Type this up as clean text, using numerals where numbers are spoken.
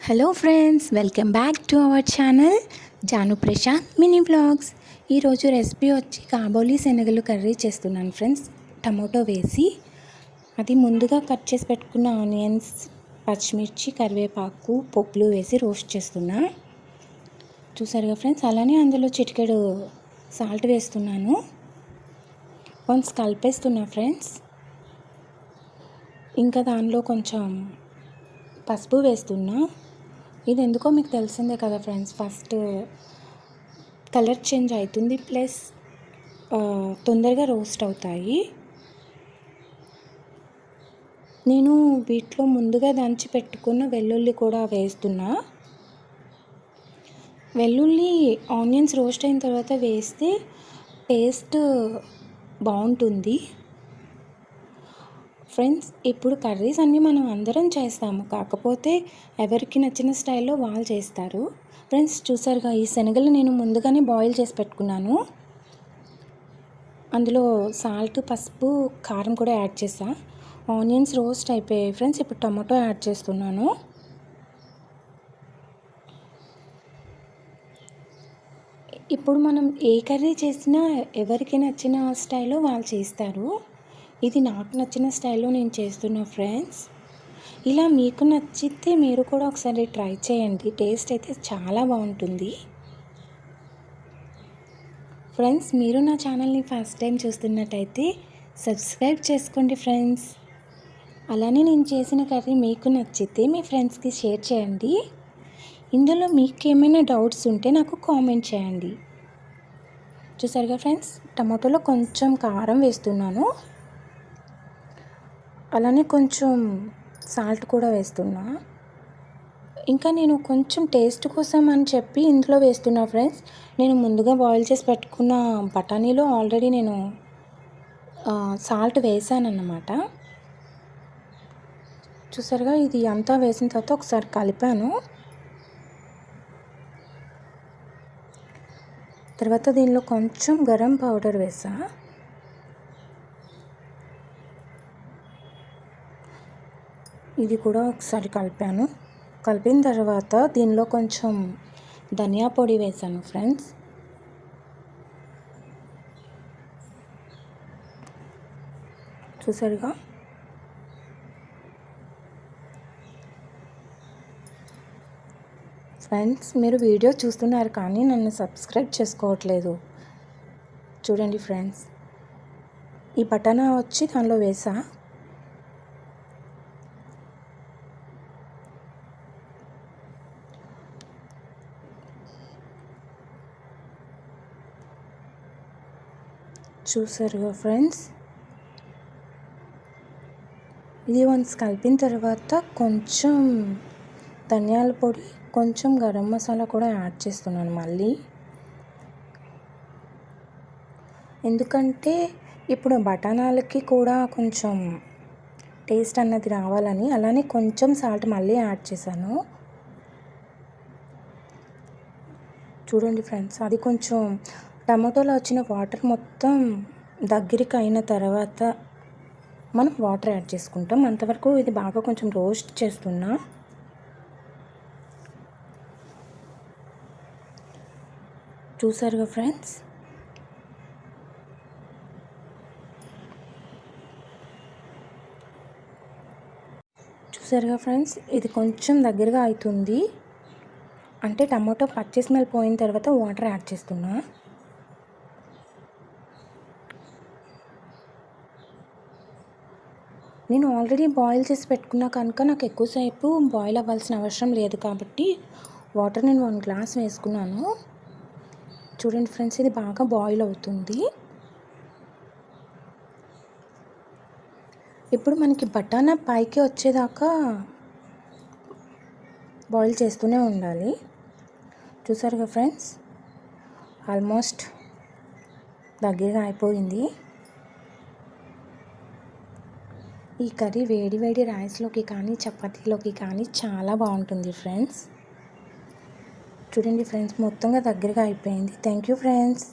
Hello friends, welcome back to our channel Janu Prashanth mini vlogs. ఈరోజు recipe వచ్చి కాబోలి శనగలు కర్రీ చేస్తున్నాను ఫ్రెండ్స్. టమాటో వేసి అది ముందుగా కట్ చేసి పెట్టుకున్న ఆనియన్స్, పచ్చిమిర్చి, కరివేపాకు, పప్పులు వేసి రోస్ట్ చేస్తున్నా. చూసారుగా ఫ్రెండ్స్. అలానే అందులో చిటికెడు సాల్ట్ వేస్తున్నాను. వన్స్ కలిపేస్తున్నా ఫ్రెండ్స్. ఇంకా దానిలో కొంచెం పసుపు వేస్తున్నా. ఇది ఎందుకో మీకు తెలిసిందే కదా ఫ్రెండ్స్. ఫస్ట్ కలర్ చేంజ్ అవుతుంది, ప్లస్ తొందరగా రోస్ట్ అవుతాయి. నేను వీటిలో ముందుగా దంచి పెట్టుకున్న వెల్లుల్లి కూడా వేస్తున్నా. వెల్లుల్లి ఆనియన్స్ రోస్ట్ అయిన తర్వాత వేస్తే టేస్ట్ బాగుంటుంది ఫ్రెండ్స్. ఇప్పుడు కర్రీస్ అన్నీ మనం అందరం చేస్తాము, కాకపోతే ఎవరికి నచ్చిన స్టైల్లో వాళ్ళు చేస్తారు ఫ్రెండ్స్. చూసారుగా, ఈ శనగలు నేను ముందుగానే బాయిల్ చేసి పెట్టుకున్నాను. అందులో సాల్ట్, పసుపు, కారం కూడా యాడ్ చేసా. ఆనియన్స్ రోస్ట్ అయిపోయాయి ఫ్రెండ్స్. ఇప్పుడు టమాటో యాడ్ చేస్తున్నాను. ఇప్పుడు మనం ఏ కర్రీ చేసినా ఎవరికి నచ్చిన స్టైల్లో వాళ్ళు చేస్తారు. ఇది నాకు నచ్చిన స్టైల్లో నేను చేస్తున్నా ఫ్రెండ్స్. ఇలా మీకు నచ్చితే మీరు కూడా ఒకసారి ట్రై చేయండి. టేస్ట్ అయితే చాలా బాగుంటుంది ఫ్రెండ్స్. మీరు నా ఛానల్ని ఫస్ట్ టైం చూస్తున్నట్టయితే సబ్స్క్రైబ్ చేసుకోండి ఫ్రెండ్స్. అలానే నేను చేసిన కర్రీ మీకు నచ్చితే మీ ఫ్రెండ్స్కి షేర్ చేయండి. ఇందులో మీకు ఏమైనా డౌట్స్ ఉంటే నాకు కామెంట్ చేయండి. చూసారుగా ఫ్రెండ్స్, టమాటోలో కొంచెం కారం వేస్తున్నాను. అలానే కొంచెం సాల్ట్ కూడా వేస్తున్నా. ఇంకా నేను కొంచెం టేస్ట్ కోసం అని చెప్పి ఇందులో వేస్తున్నా ఫ్రెండ్స్. నేను ముందుగా బాయిల్ చేసి పెట్టుకున్న బఠానీలో ఆల్రెడీ నేను సాల్ట్ వేసాను అన్నమాట. చూసారుగా, ఇది అంతా వేసిన తర్వాత ఒకసారి కలిపాను. తర్వాత దీనిలో కొంచెం గరం పౌడర్ వేసా. ఇది కూడా ఒకసారి కలిపాను. కలిపిన తర్వాత దీనిలో కొంచెం ధనియా పొడి వేసాను ఫ్రెండ్స్. చూసారుగా, ఫ్రెండ్స్ మీరు వీడియో చూస్తున్నారు కానీ నన్ను సబ్స్క్రైబ్ చేసుకోవట్లేదు. చూడండి ఫ్రెండ్స్, ఈ బటానా వచ్చి దానిలో వేసా. చూసారుగా ఫ్రెండ్స్, ఇది వన్స్ కలిపిన తర్వాత కొంచెం ధనియాల పొడి, కొంచెం గరం మసాలా కూడా యాడ్ చేస్తున్నాను మళ్ళీ. ఎందుకంటే ఇప్పుడు బఠానాలకి కూడా కొంచెం టేస్ట్ అన్నది రావాలని. అలానే కొంచెం సాల్ట్ మళ్ళీ యాడ్ చేశాను. చూడండి ఫ్రెండ్స్, అది కొంచెం టమాటోలో వచ్చిన వాటర్ మొత్తం దగ్గరికి అయిన తర్వాత మనం వాటర్ యాడ్ చేసుకుంటాం. అంతవరకు ఇది బాగా కొంచెం రోస్ట్ చేస్తున్నా. చూసారుగా ఫ్రెండ్స్, ఇది కొంచెం దగ్గరగా అవుతుంది. అంటే టమాటో పచ్చి స్మెల్ పోయిన తర్వాత వాటర్ యాడ్ చేస్తున్నా. నేను ఆల్రెడీ బాయిల్ చేసి పెట్టుకున్నా కనుక నాకు ఎక్కువసేపు బాయిల్ అవ్వాల్సిన అవసరం లేదు కాబట్టి వాటర్ నేను 1 గ్లాస్ వేసుకున్నాను. చూడండి ఫ్రెండ్స్, ఇది బాగా బాయిల్ అవుతుంది. ఇప్పుడు మనకి బఠానా పైకి వచ్చేదాకా బాయిల్ చేస్తూనే ఉండాలి. చూసారుగా ఫ్రెండ్స్, ఆల్మోస్ట్ దగ్గరగా అయిపోయింది. ఈ కర్రీ వేడి వేడి రైస్లోకి కానీ చపాతీలోకి కానీ చాలా బాగుంటుంది ఫ్రెండ్స్. చూడండి ఫ్రెండ్స్, మొత్తంగా దగ్గరగా అయిపోయింది. Thank you friends.